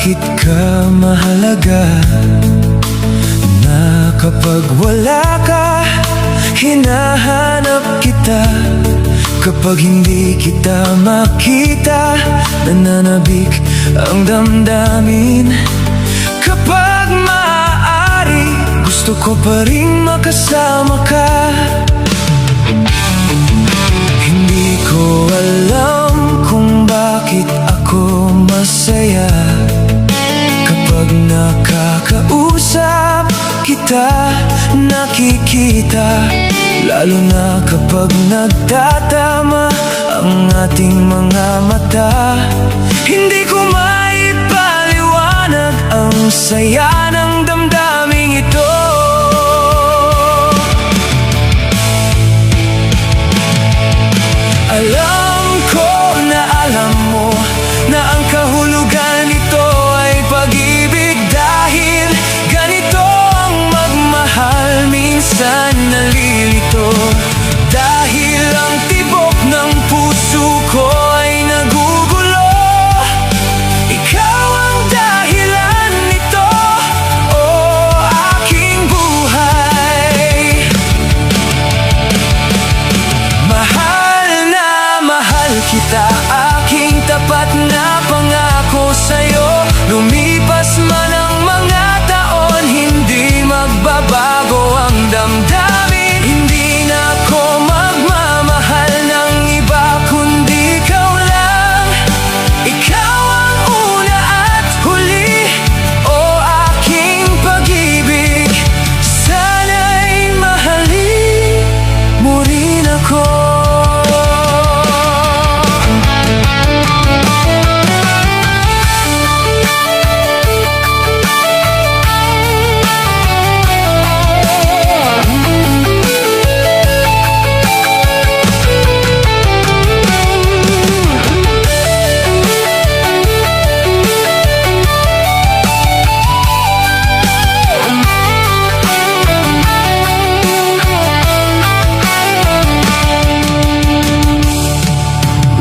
bakit ka mahalaga, na kapag wala ka, hinahanap kita. Kapag hindi kita makita, nananabik ang damdamin. Kapag maaari, gusto ko pa rin makasama ka. Hindi ko alam kung bakit ako masaya kapag nakakausap kita, nakikita. Lalo na kapag nagtatama ang ating mga mata. Hindi ko maipaliwanag ang saya ng damdaming ito. Alam ko na alam mo na ang kahulugan nito ay pag-ibig. Dahil ganito ang magmahal, minsan nalilito. Dahil ang tibok ng puso ko ay nagugulo. Ikaw ang dahilan nito, o aking buhay. Mahal na mahal kita, aking tapat na pangako sa'yo. Lumipas man ang mga taon, hindi magbabago ang damdamin. Hindi na ako magmamahal ng iba, kundi ikaw lang. Ikaw ang una at huli, o aking pag-ibig. Sana'y mahalin mo rin ako.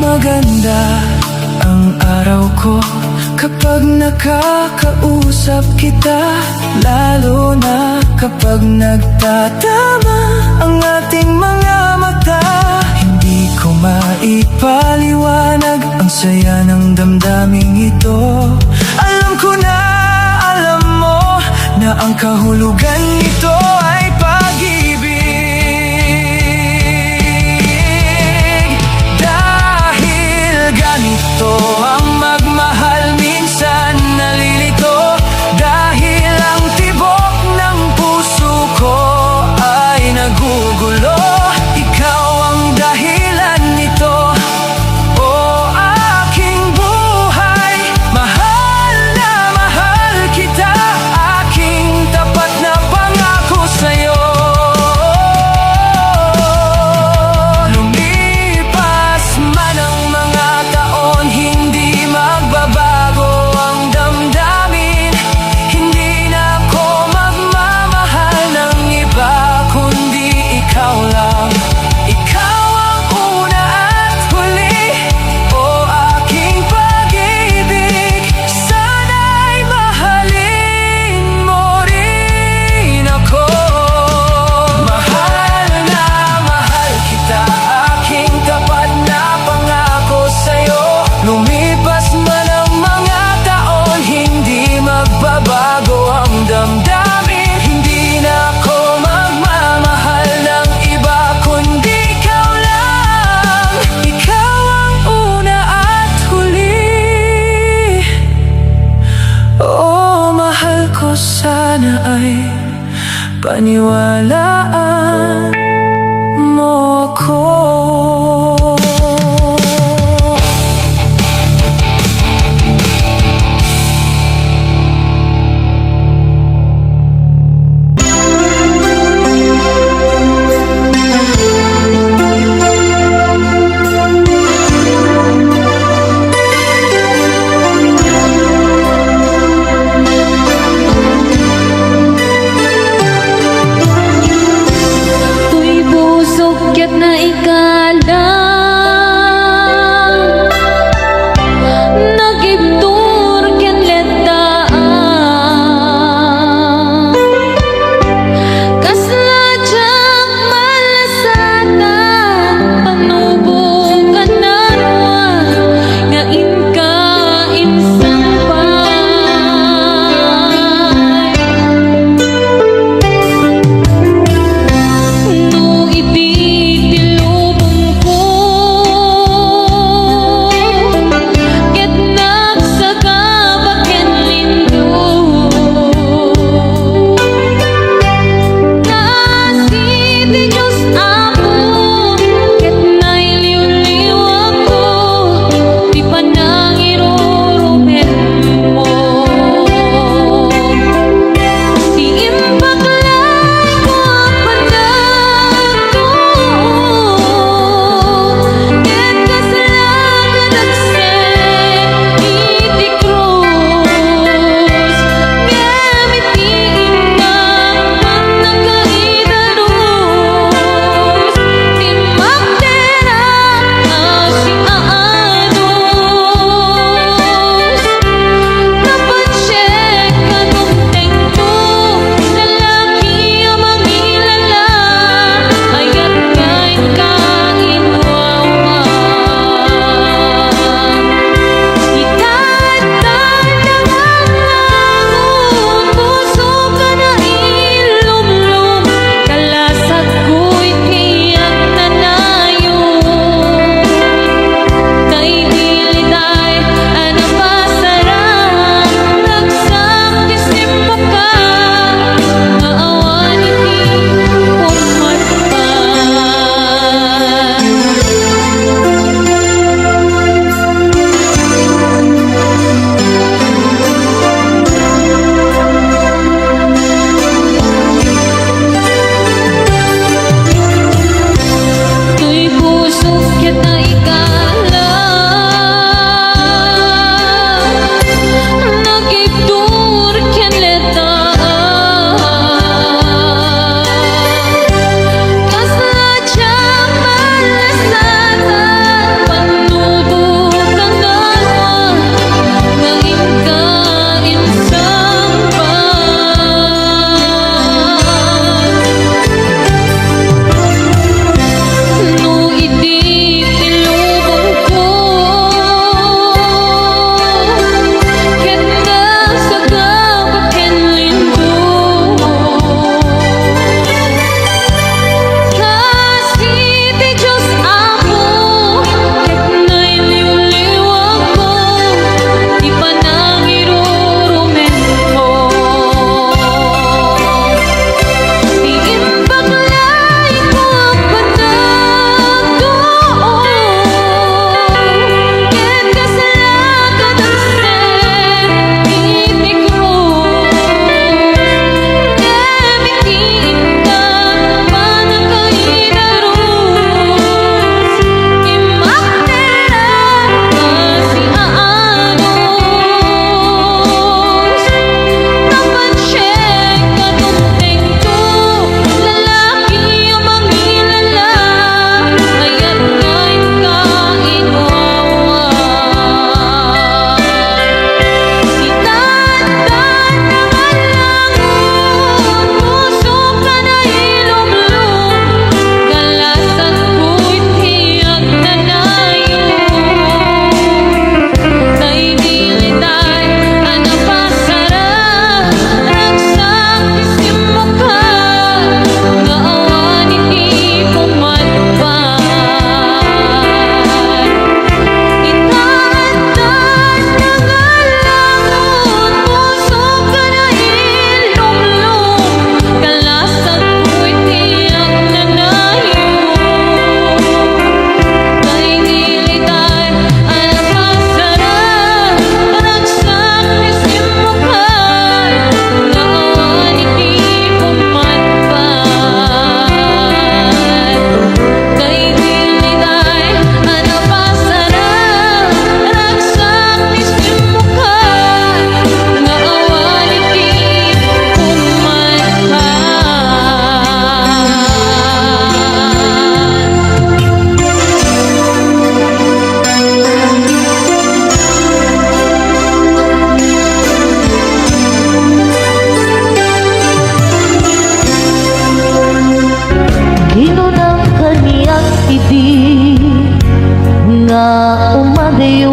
Maganda ang araw ko kapag nakakausap kita. Lalo na kapag nagtatama ang ating mga mata. Hindi ko maipaliwanag ang saya ng damdaming ito. Alam ko na alam mo na ang kahulugan nito ay pag-ibig. Ganito ang magmahal, minsan nalilito. Dahil ang tibok ng puso ko ay nagugulo. Ikaw ang dahilan nito, o aking buhay. Mahal na mahal kita, aking tapat na pangako sa'yo. Lumipas man ang mga taon, hindi magbabago ang damdamin. Hindi na ako magmamahal ng iba, kundi ikaw lang. Ikaw ang una at huli, o aking pag-ibig. Sana'y mahalin mo rin ako. Mahal na mahal kita, aking tapat na pangako sa'yo. Lumipas man ang mga taon, hindi magbabago ang damdamin. Hindi na ako magmamahal ng iba, kundi ikaw lang. Ikaw ang una at huli, o mahal ko. Sana ay paniwalaan mo ako.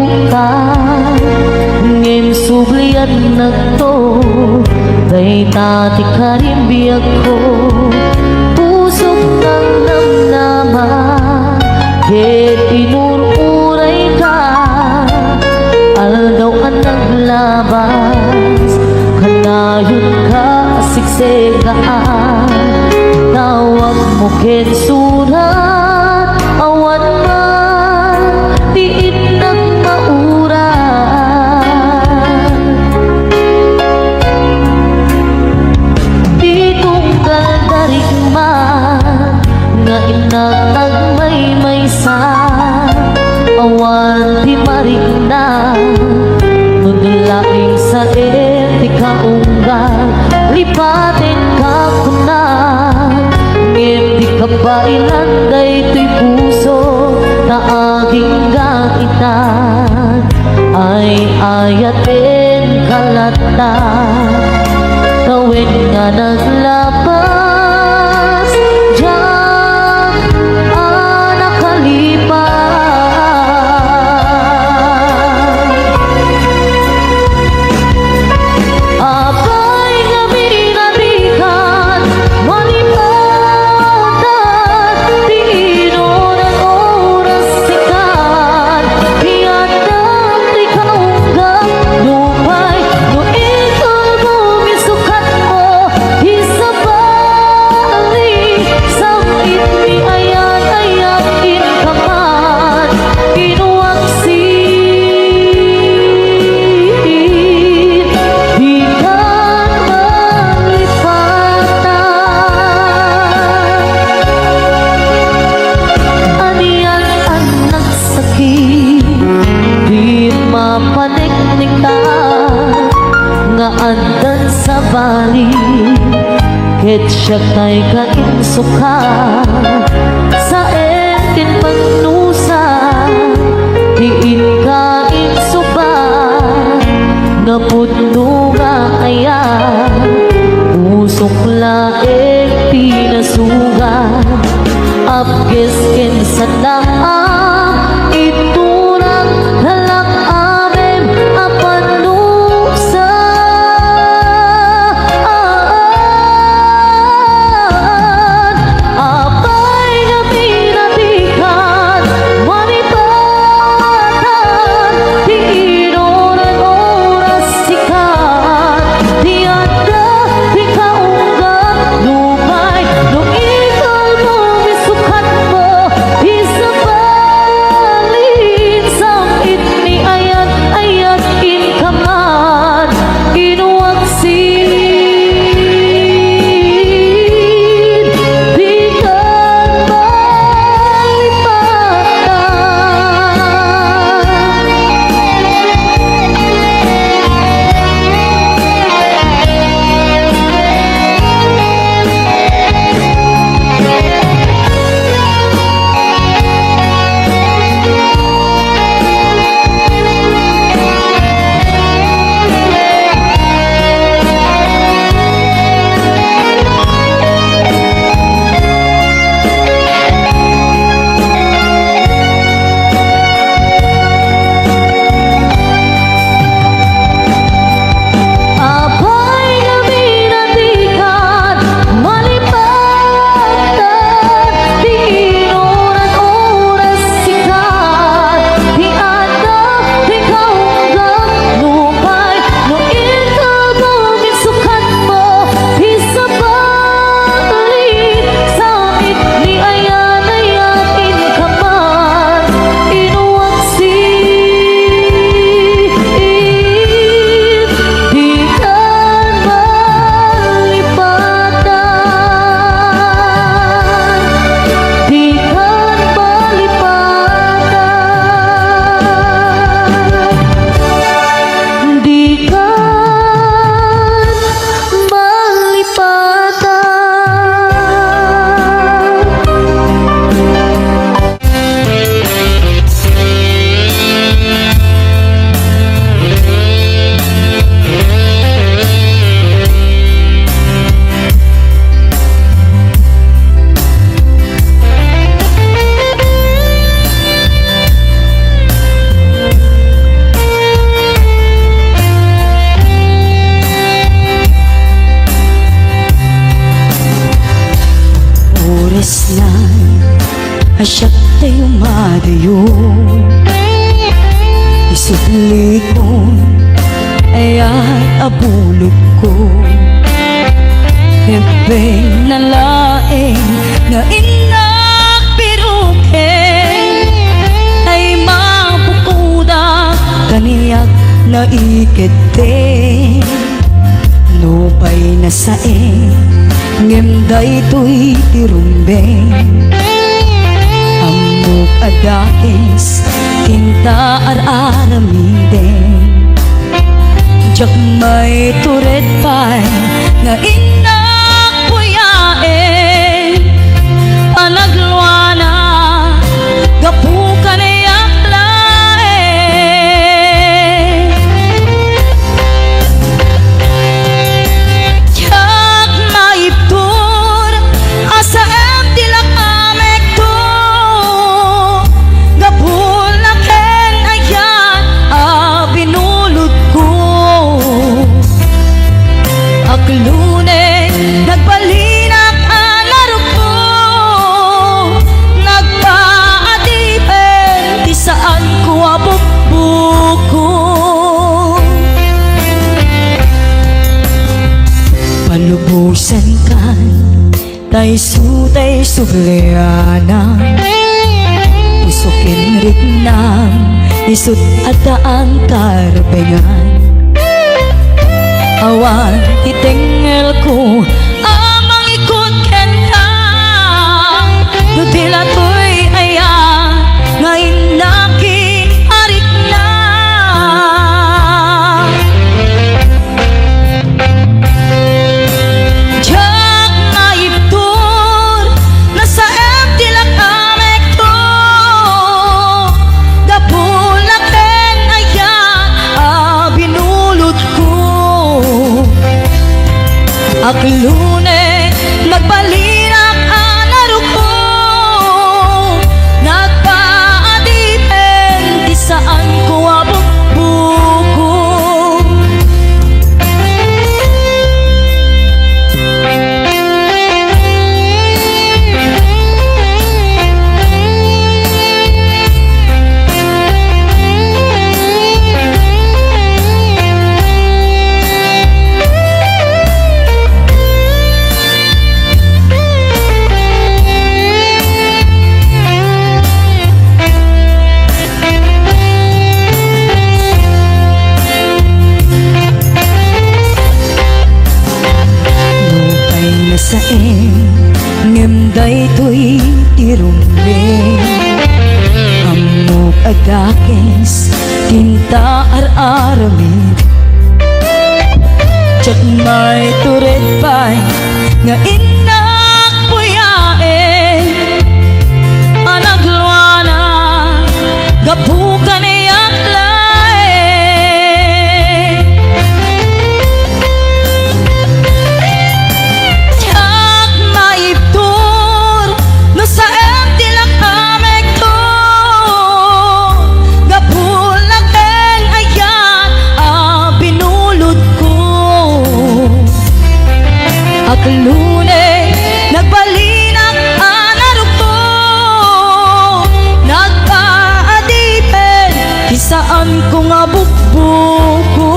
lutan ngem sublian nagto day tati karimbiyak ko pusok ng namnaman ket inururay ka aldaw ang naglabas kanayon ka siksegaan tawag mo ket surat awan man diit nagmauran di tunggal darig man nga inatag may sa awan di marigna nudulaing sa etika unggal lipatin ka kunan ngem di ka ba ilanday to'y puso na aging gaitan ay ayatin kalatan kawin nga naglapas diyan nakalipas apay nga binalikan malipatan di inunan oras sikan hiyadang di kaunggang lumay no ikaw bumisukat mo isabali samit mi ayan ayakin kaman inuwaksin di ka malipatan aniyan ang nagsakit di mapaniknikan nga andan sa bali ket siya kay kainsukan sa etin pagnusa diin ka insuban nga pudno nga ayan usok laeng pinasugan apges ken sa daam iturang halak amen apanusa apay nga pinatikan manipatan di inunan oras sikan asyak tayo madayo. Isudli ko ayat abulog ko, hempeng na laeng nga inak piruke, ay mapukuda kaniyak na ikete. Nupay na saeng ngemday to'y tirumbeng, amok adakis tinta ar-aramideng. Jak may turet pa'y nga inak puyae, panagluana gapukan iyak lae. Jak maiptur asa em tilak amek to, gapulaken ayan binulot ko. Aklune nagbalinak alaro ko, nagpaadipen di saan ko abukbuko. Palubusan kan tay sutay sugleana, usukin rignam isut adaan karbengan. Awan itengel ko amang ikot ken ka, nutila to'y aya nga inaking arik na. Jak maiptur nasa em tilak amek to, gapulaken ayan binulot ko. Aklune magbalinak alaro ko, nagpaadipen di saan ko abukbuko. Saeng ngemday to'y tirumbeng, amok agakes tinta ar-aramid. Jak may turet pa'y nga inak puyae, anagluana gapukan iyak lae. Aklune nagbalinak alaro ko, nagpaadipen di saan ko nga bukbuko.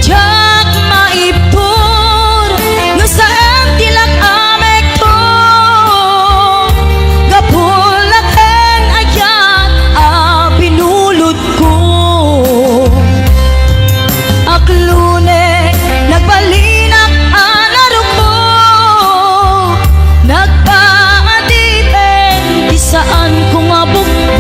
Jak maipur nasa em tilak amek to, gapulaken ayan binulot ko. Aklune nagbalinak alaro ko, nagpaadipen di saan ko nga bukbuko.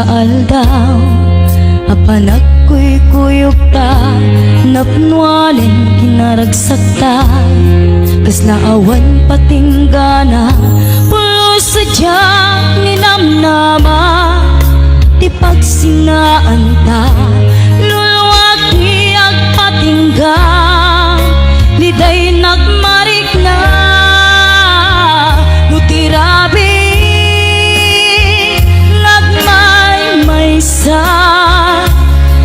aldaw apanak ko'y kuyog ta napnuanin ginaragsak ta kaslaawan patinggana pulo sadyang ninamnama ti pagsinaan ta luluwag ni agpatingga liday nagmarik na nutirabi nagmay sa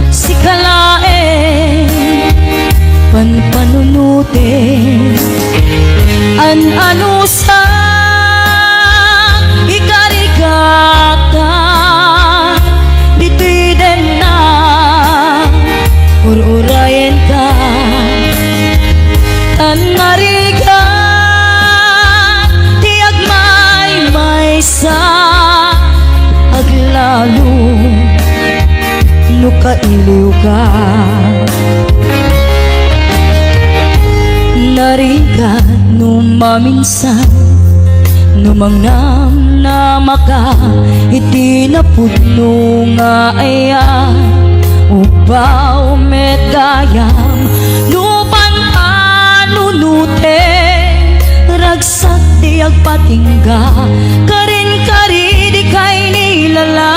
si kalae panpanunute ano sa ikarigata dito'y din na ururayan ka tanariga tiag may sa aglalo no kailiw ka nariga no maminsan numangnam na maka iti napudno nga aya upaw medayam nupan anunute ragsak di agpatingga karin kari di kay nilala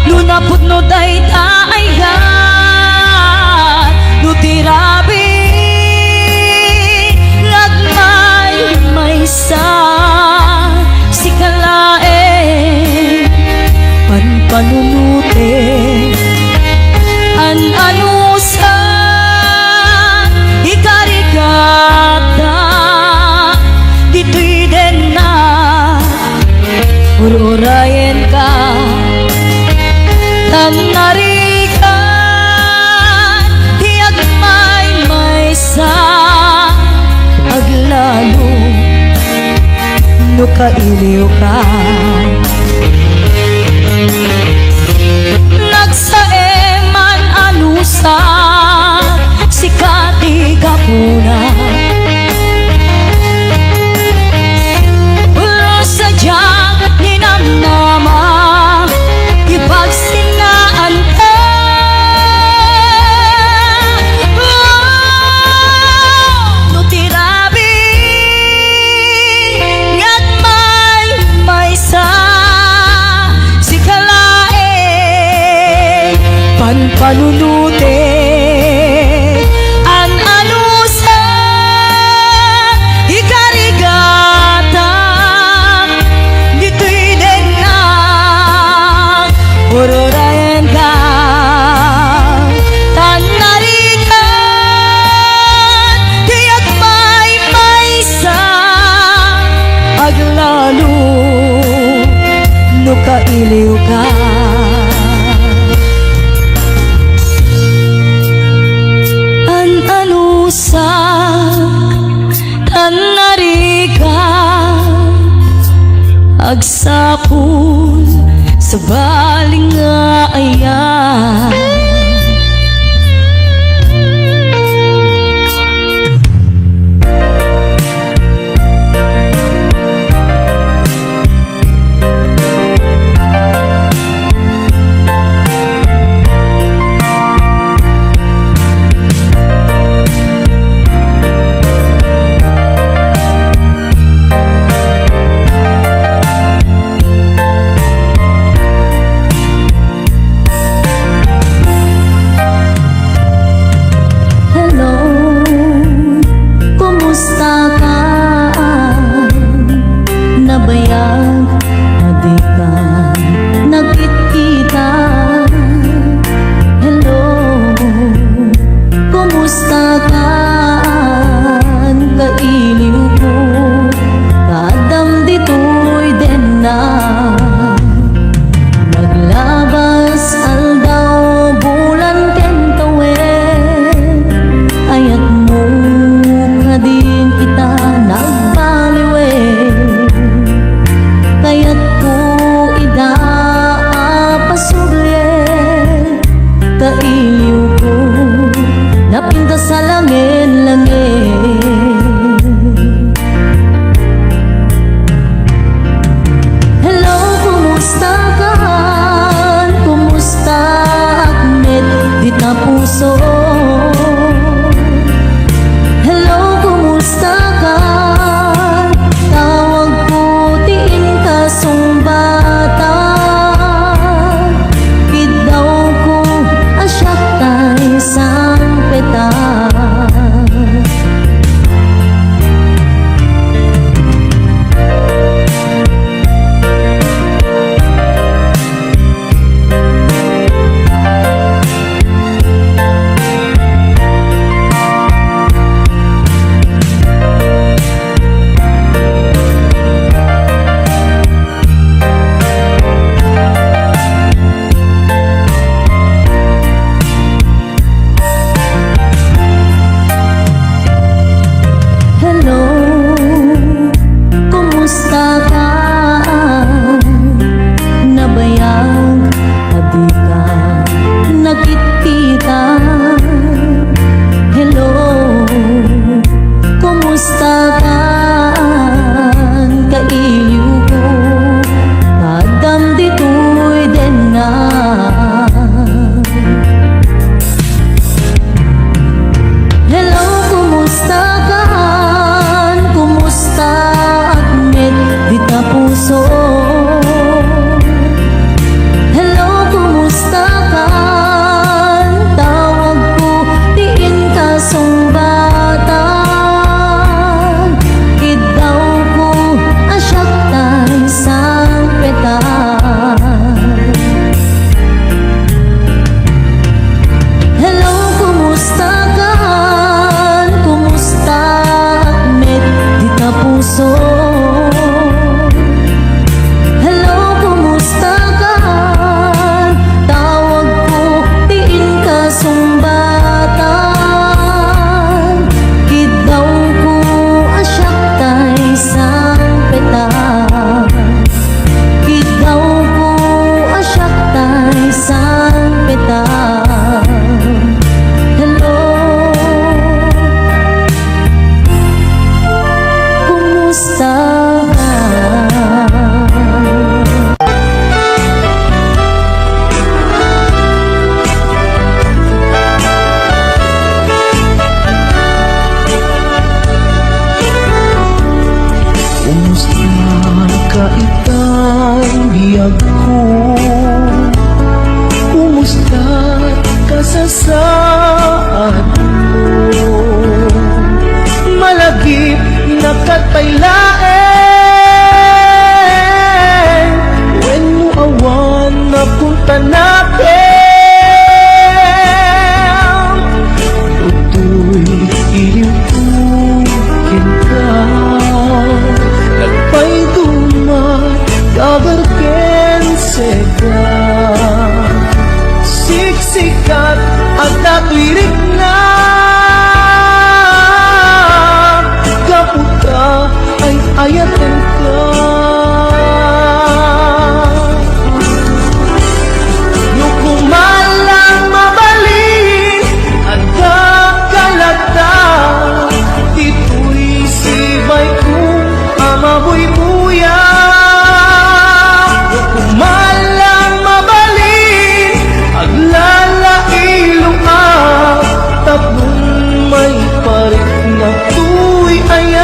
nunapudno day taayat nutirabi may sa si kalae panpanunute ano sa ikarigata dito'y din na ururayan ka tanarigan tiag may sa aglalo no kailiw ka nagsaeman anusan si kati kapuna ulo sa diyang ninamnama ipagsinaan ka no tirabi si kalae panpanunute ano sa ikarigata dito'y din na ururayan ka tanarigan tiyak may sa aglalo no kailiw ka ano sa tanariga agsapul sa baling nga ayan nakataylain when mo awan na punta natin. Tutoy iliwukin ka, nagpay dumat kabarken sega. Siksikat at natwirik na kaputa ay ayaten ka. Nukumalang mabalin at kakalata, ito'y sibay kong amabuy-buya. Nukumalang mabalin at lalailong tatlong may parik na tuy ayan.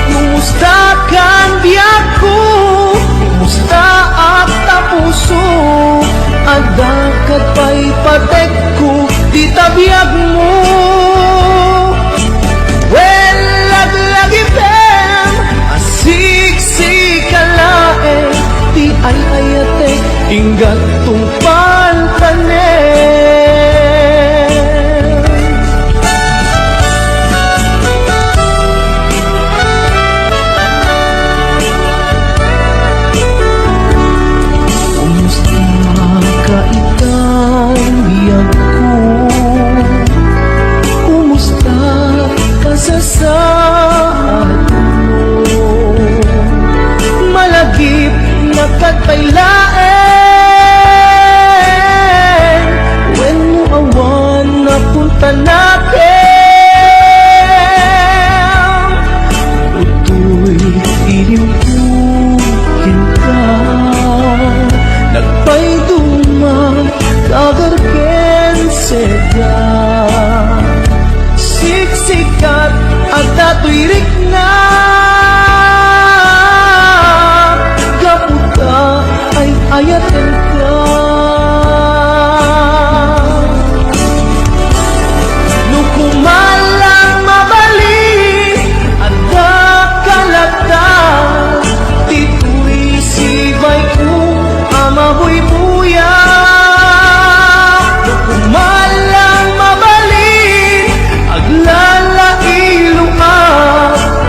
Kumusta kan biyak ko, kumusta at tapuso, adakat pa'y patek ko, di tabiyag mo. Well, lagi pem, asik-sik kalae, di ay ayate, inggat tungpal tanen. Kumusta ka ikang biyag ko, kumusta ka sa saan mo, malagip nakataylain when mo awan na punta natin. Utoy iliwukin ka, nagpay dumat kagarken sega. Siksikat at natwirik na kaputa ay ayaten ka. Nukumalang mabalin at kakalata, tito'y sibay kong amabuy-buya. Nukumalang mabalin at lalailong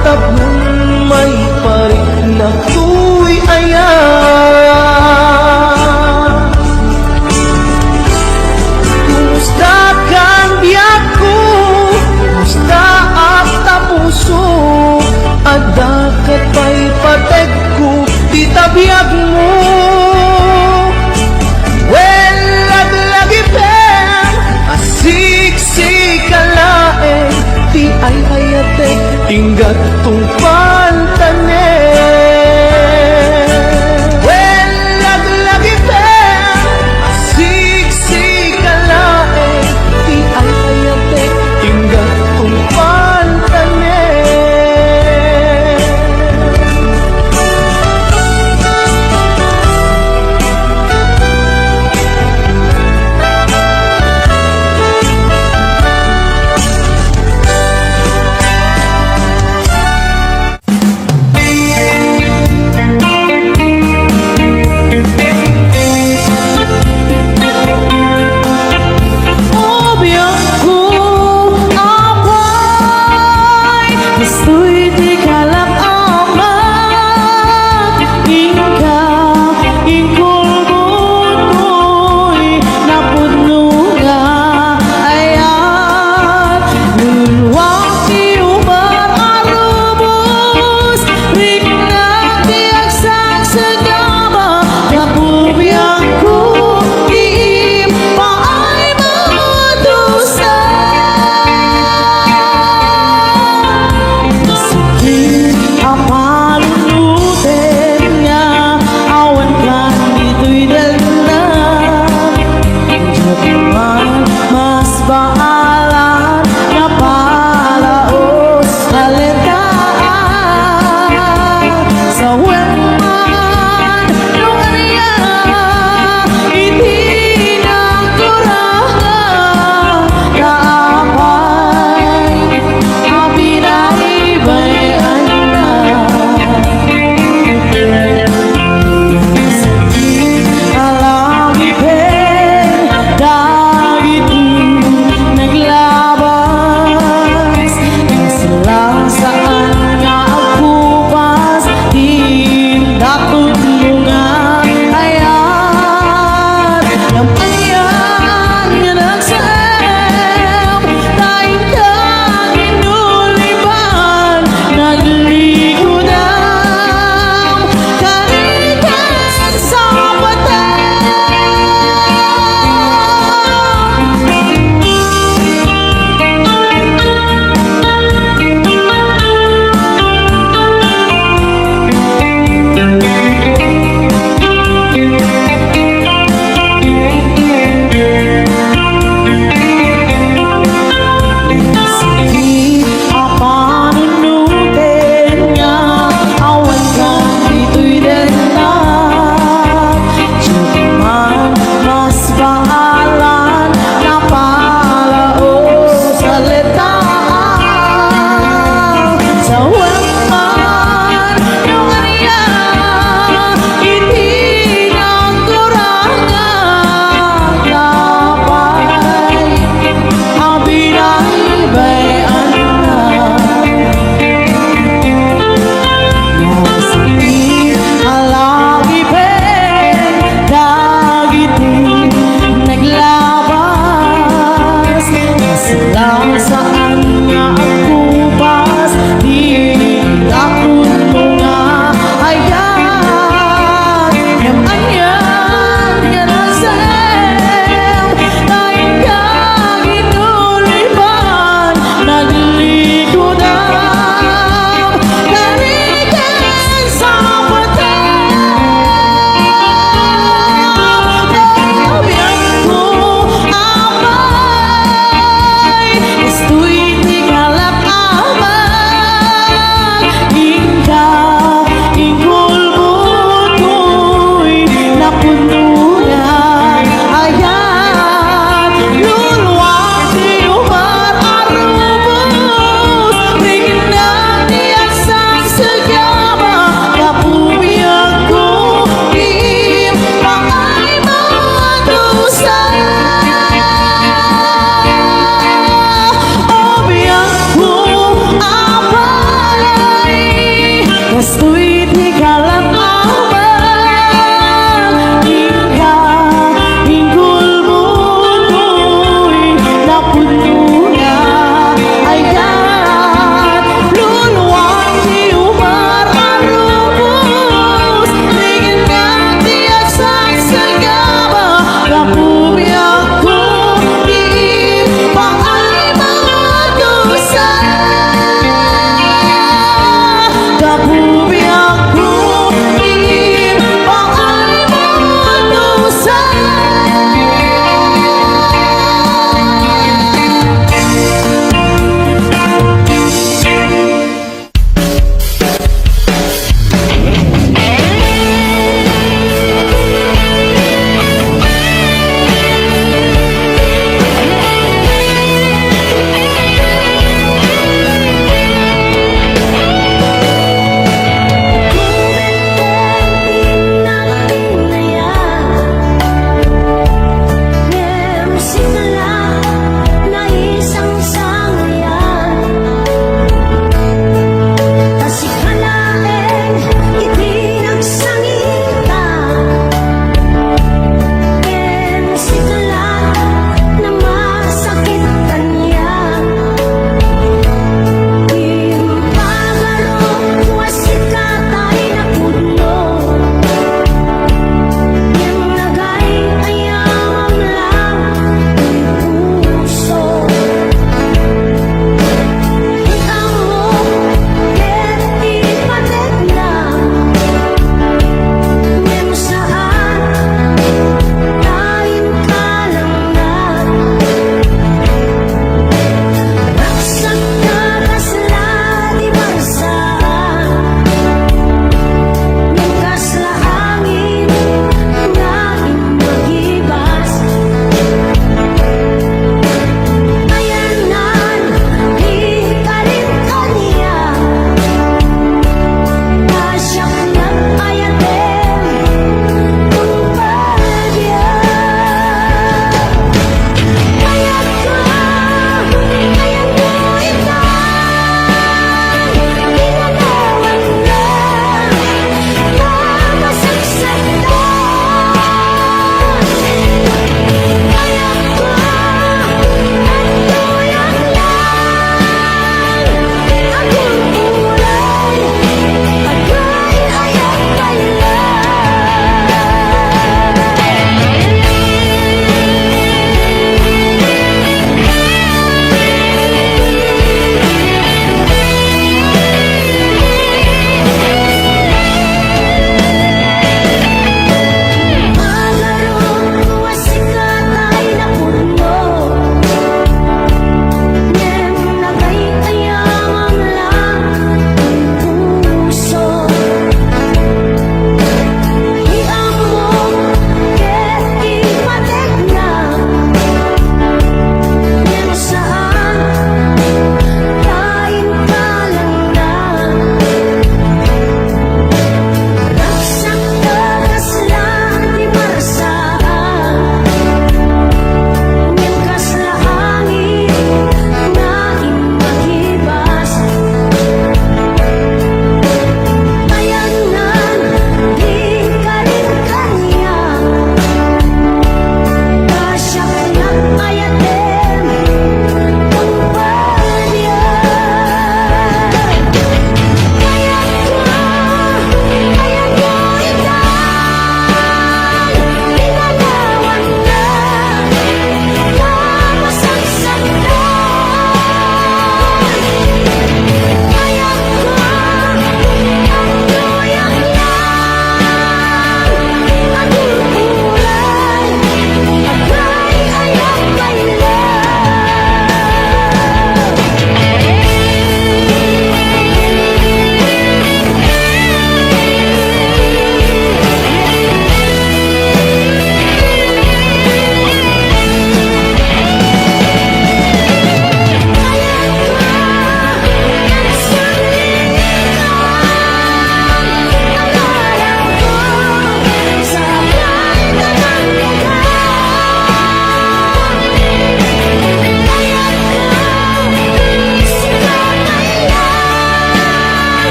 tatlong may parik na tuy ayan. Kumusta kang biyak ko, kumusta at tapuso, adakat pa'y patek ko, di tabiyag mo. Well, lagi pem, asik-sik kalae, di ay ayate, inggat tungpal tanen. Well, lagi pem, asik-sik kalae, di ay ayate, inggat tungpal tanen.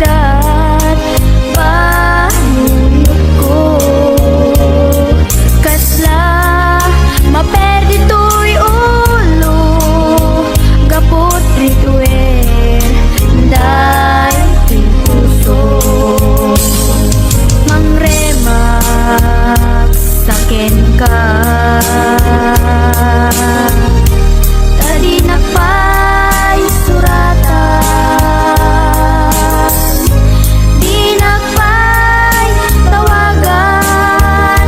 dagat panunod ko. Kasla maperdi to'y ulo, gapot rituer dahil puso. Mangremak saken ka, tadi nakpay suratan, di nakpay tawagan,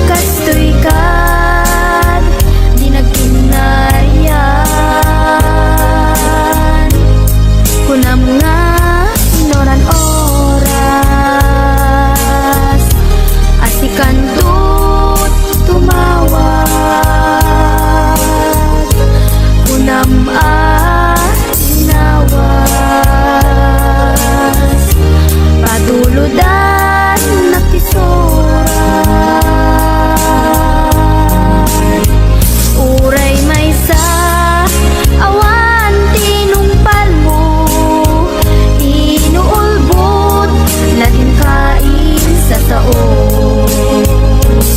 kastoy kad di nagkinayan. Kunam nga noran oras, asikan tut tumawag. Kunam inawas, patuludan nakisurat. Uray may sa awan tinumpal mo, inuulbot latin kain sa sao.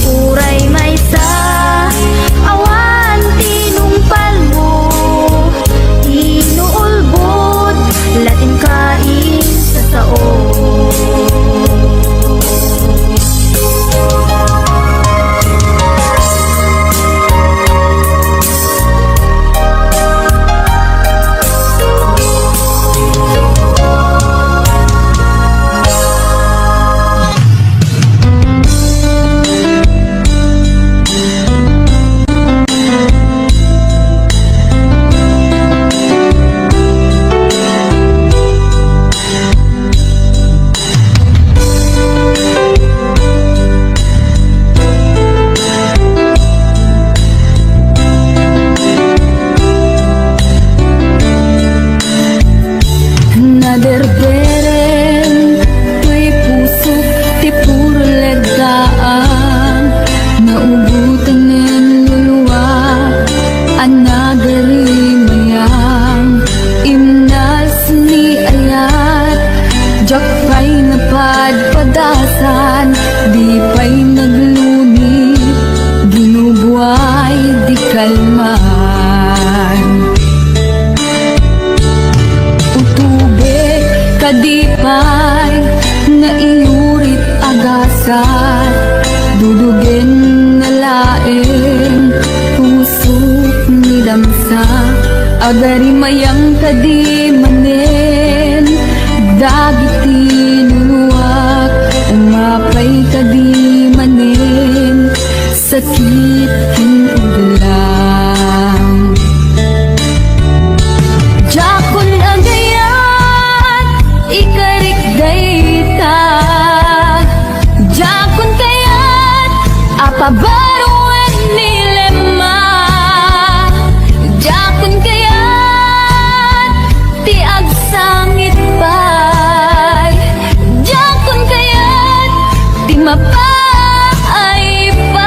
Uray may sa awan tinumpal mo, inuulbot latin kain sa sao. Naderberen tuy puso ti puro legdaan, naubutan ng luluwa anagari mayang imnas ni ayat. Jak pa'y napadpadasan, di pa'y nagluni, ginubuhay di kalman. Utubek kadipay na iurit agasat, dudugen na laeng pusok ni damsa. Agari mayang kadi manen, dagiti nunuak, umapay kadi manen, sakit kinuglang. Jakon agayat, ikarik dayta, jakon kayat, apabaruan nilema. Jakon kayat, ti agsangit pay, jakon kayat, ti mapay pay.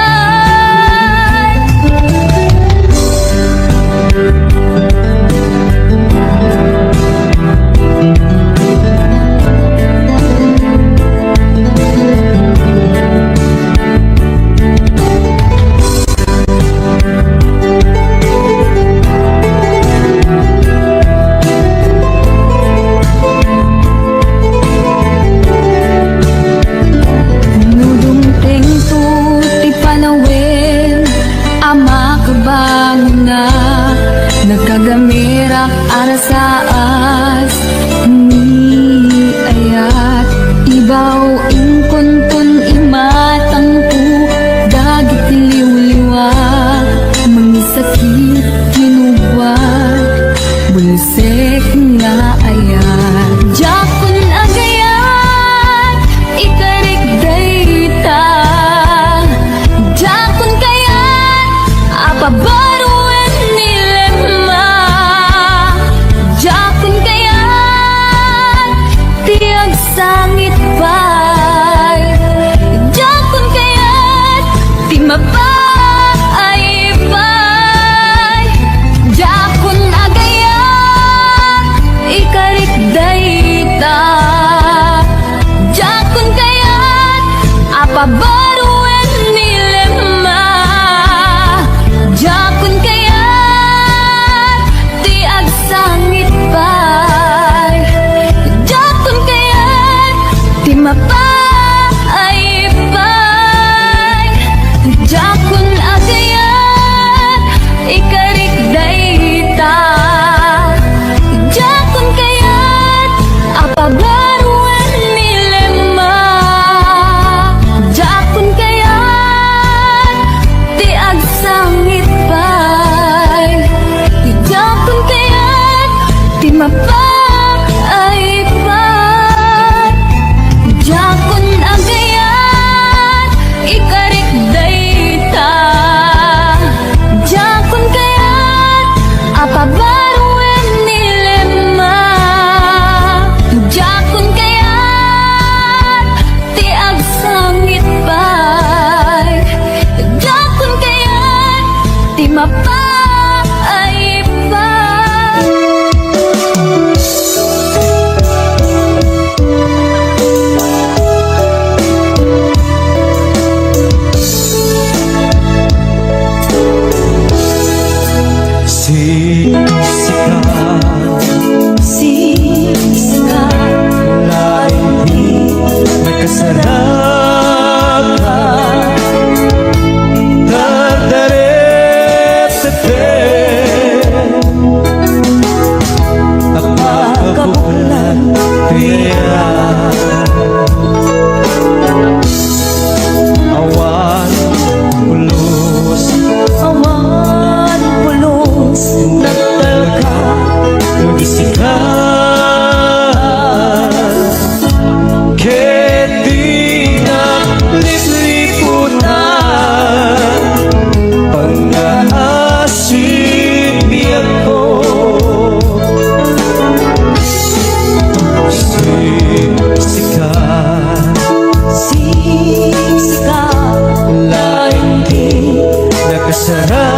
Nudum mapaaibay. Dakon agayan, ikarik dayta. Dakon kayat, apabaruan nilema. Dakon kayat, ti agsangit bay. Dakon kayat, ti mapaaibay. Dakon agayan, ikarik dayta. Dakon kayat, apabaruan nilema. Dakon kayat, ti agsangit bay. Dakon kayat, ti mapaaibay. Sikat laing di nagkasarapan. Dardaret-tete napakabulan kaya awan pulos Awan pulos nagtalka nagsikat ket di na lipliputan pang-aasip ko Siksikat laing di nakasarapan.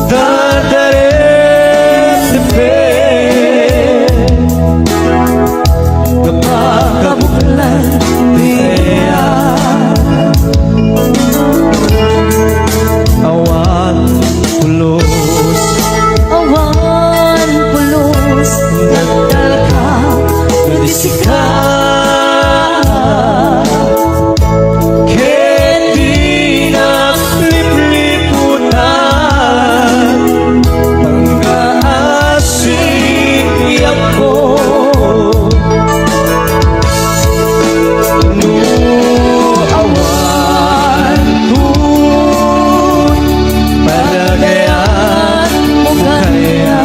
Dardaret-tepe napakabulan kaya awan pulos Awan pulos nagtalka nagsikat ket di na lipliputan pang-aasip ko no awan kun palagayan mo kaya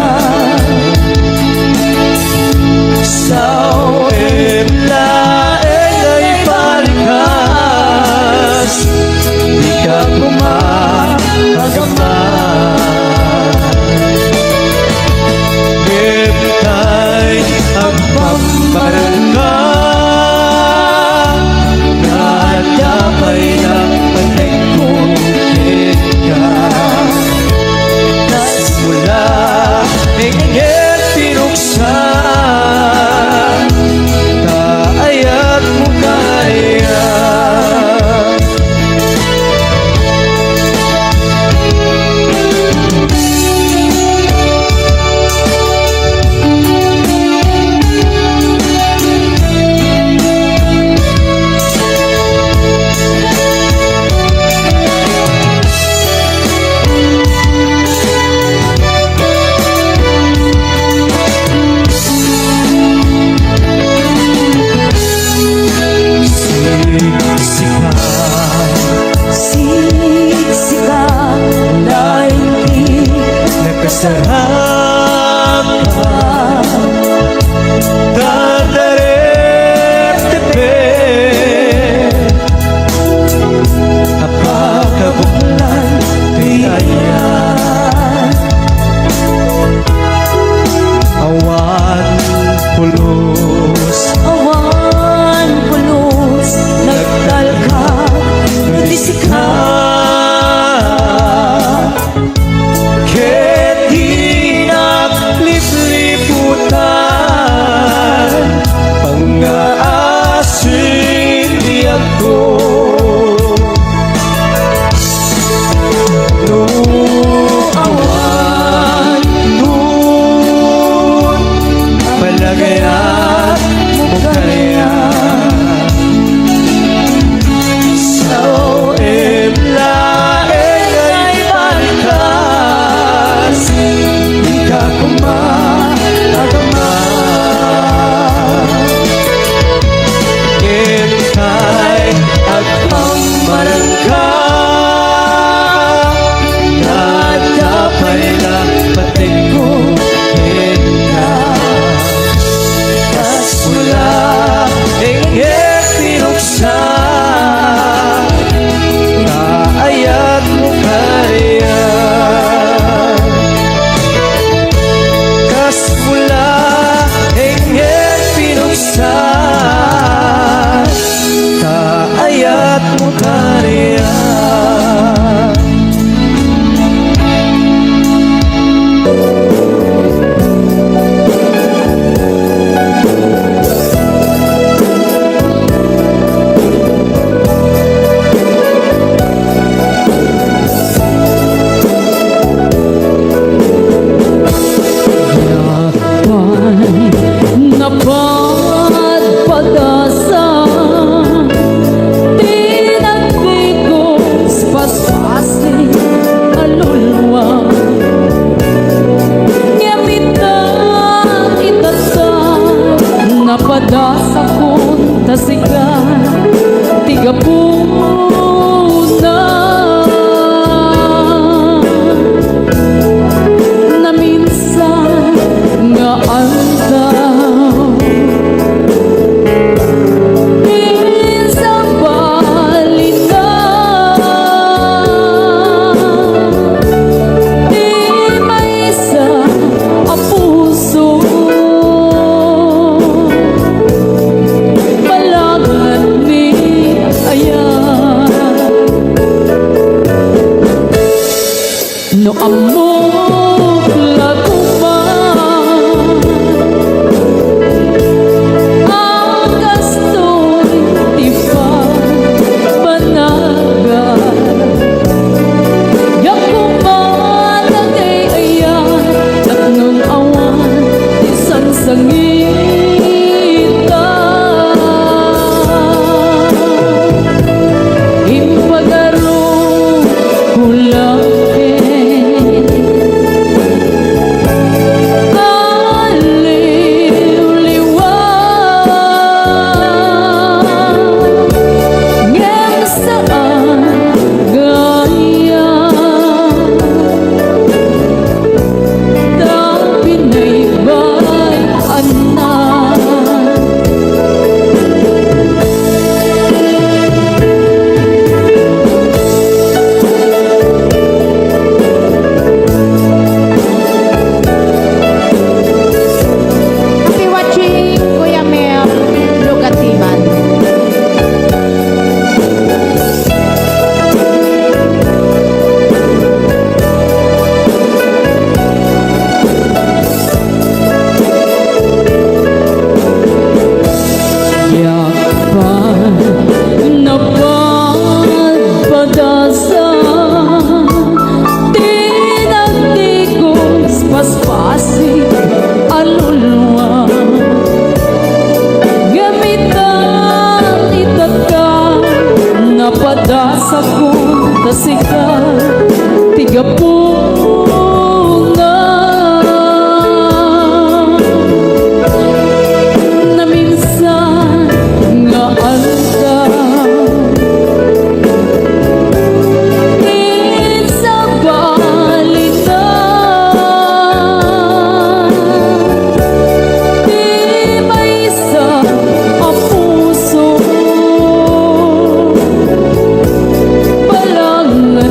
sao laeng ay palikas di ka kumakagamay. Bebtay ang pambarangay na dabay na panagkukit ka. Mula ingit pinuksan kaayat mo kaya. Siksikat Laing di nakasarapan. Dardaret-tepe napakabulan kaya awan pulos Awan pulos nagtalka nagsikat ket di na lipliputan pang-aasip ko no awan kun palagayan napadasakon tasigan tigapuna na minsan nga antaw minsan balikan di may isa ang puso Balangan ni ayan No amok laguman Ang gasto'y di pa banagan Yakuman ang ayan At nung awan isang sangitan Impagaro kulangin Aliw-liwan Ngem saan gaya Tapi naibay anak Happy watching, Kuya Mel Lugatiman. Yakpan napadpadasa Tinagdigos paspasi alulwa Gamitan itaka napadasa ko tasika Tigapuna na minsan nga antaw minsan balikan di may isa ang puso Balangan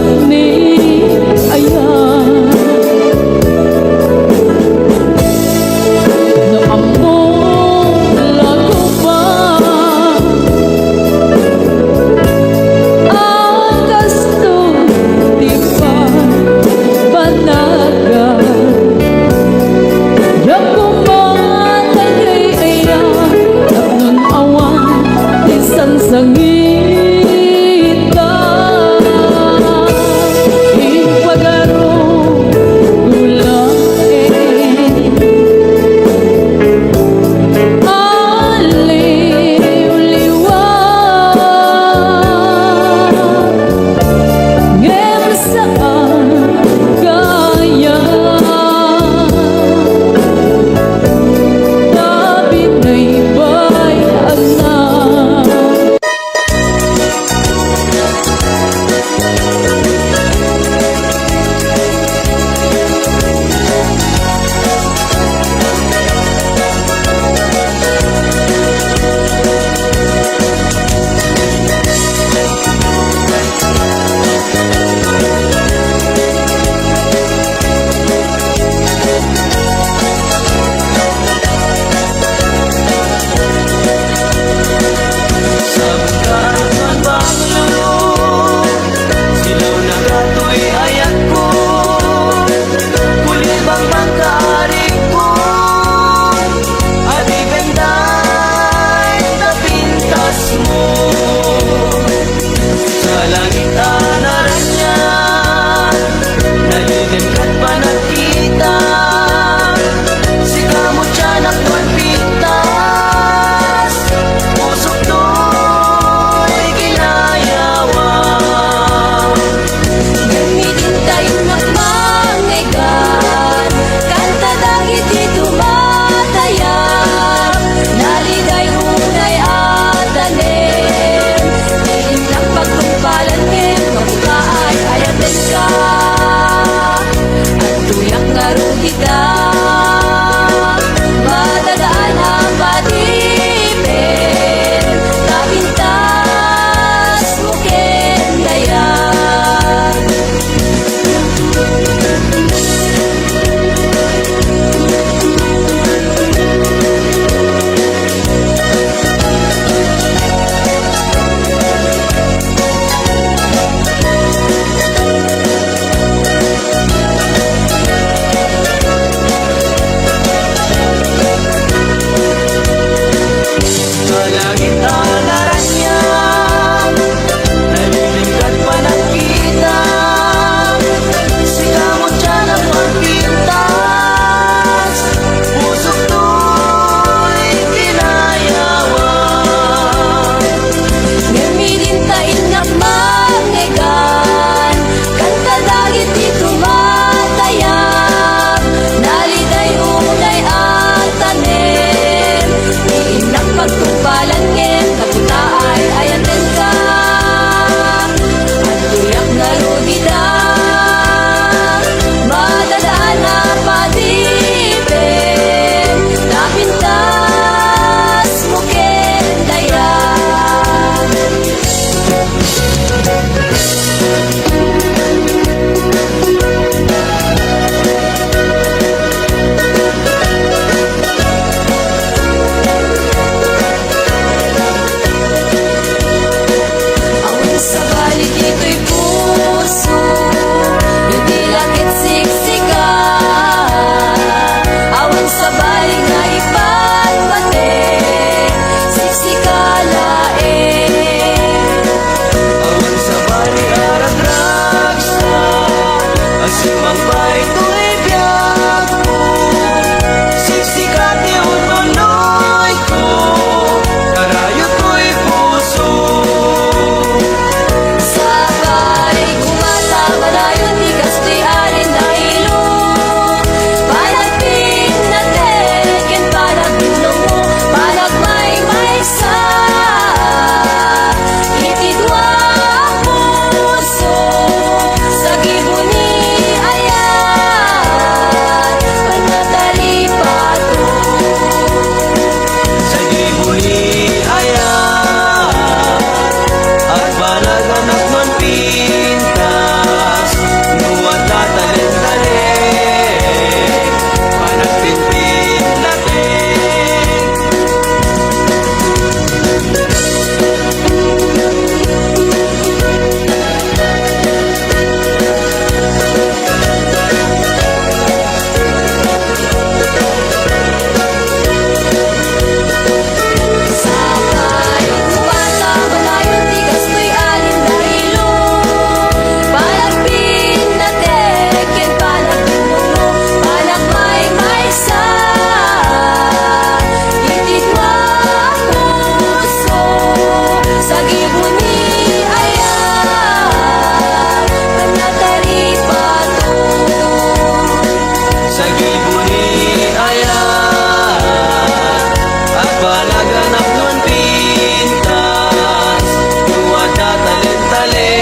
palaganap nun pintas, tuwada talentale,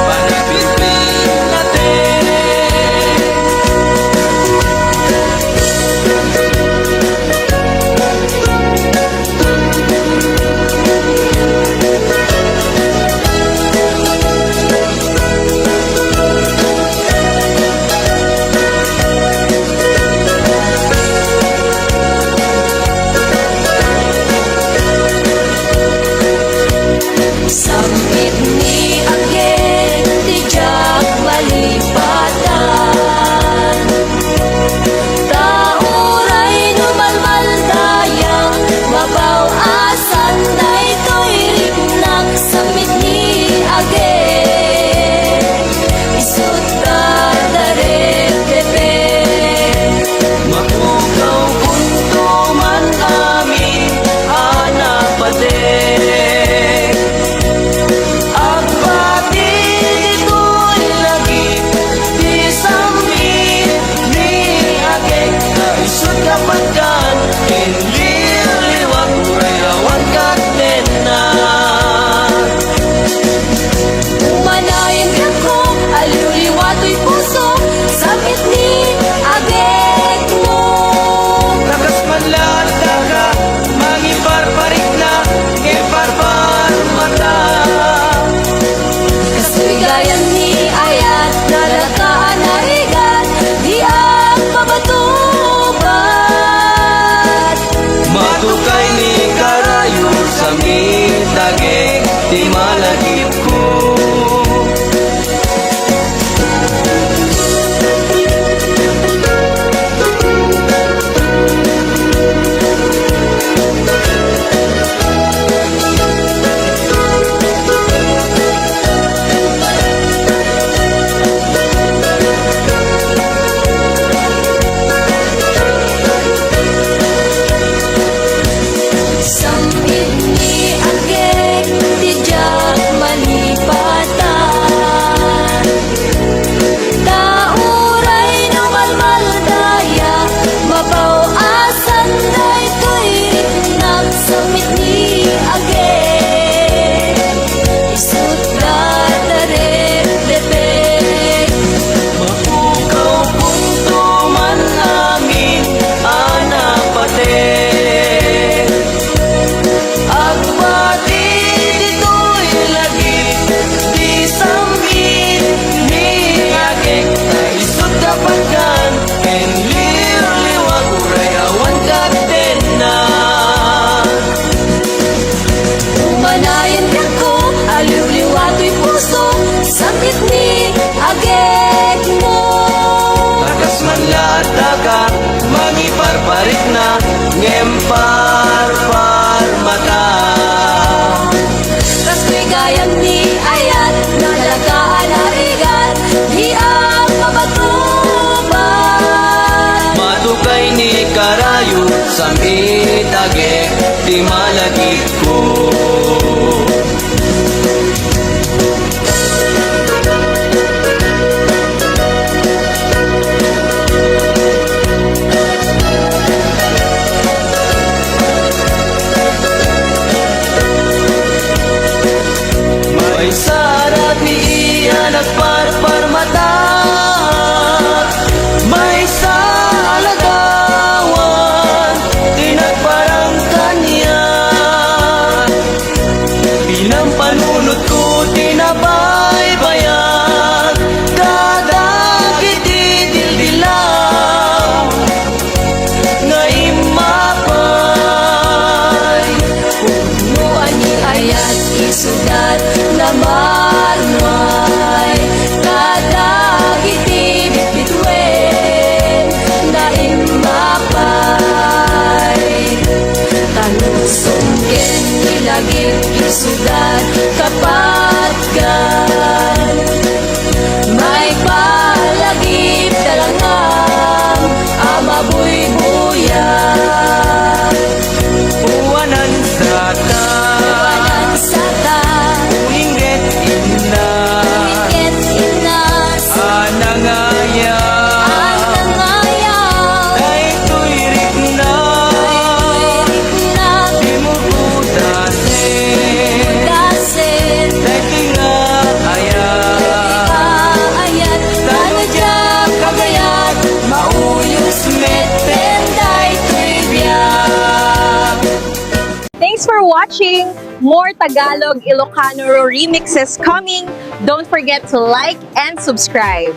panagpipin natin. Sambit ni Agen, tijak malipatan. Tauray numalmal dayang, mabaw asan na ito'y rignak. Sambit ni Agen, isut tadarek tepe. Mapukaw kunto man amin, anak pate. Umanayin ko, aliw-liwato'y puso, sakit ni Agek mo. Lakas man lata ka, mangiparparik na, ngiparpar mata. Kasuligayan ni Ayat, nalakaan harigan, di ang pabatubat. Matukay ni karayo sa mitagek, di malagip ko. Sambit ni Agek, tijak malipatan. Tauray numalmal daya, mabaw asan na ito'y rignak. Sambit ni Agek, isut tadarek depek. Mapukaw punto man amin, anak pate. Agbatid ito'y lagi, di sambit ni Agek. Naisot kapagkan, enlir-liwag urayawan katenan. Umanayin ko, aliw-liwato'y puso, sakit ni Agek mo. Lakas man lata ka, mangiparparik na, ngemparpar mata. Kasuligayan ni Ayat, nalagaan harigan, di ang mabatubat. Matukay ni karayo sa mitagek, di malagip ko. May sarap ni iya nagparpar mata, may salagawan, tinagparang kanya. Thanks for watching! More Tagalog Ilocano remixes coming. Don't forget to like and subscribe.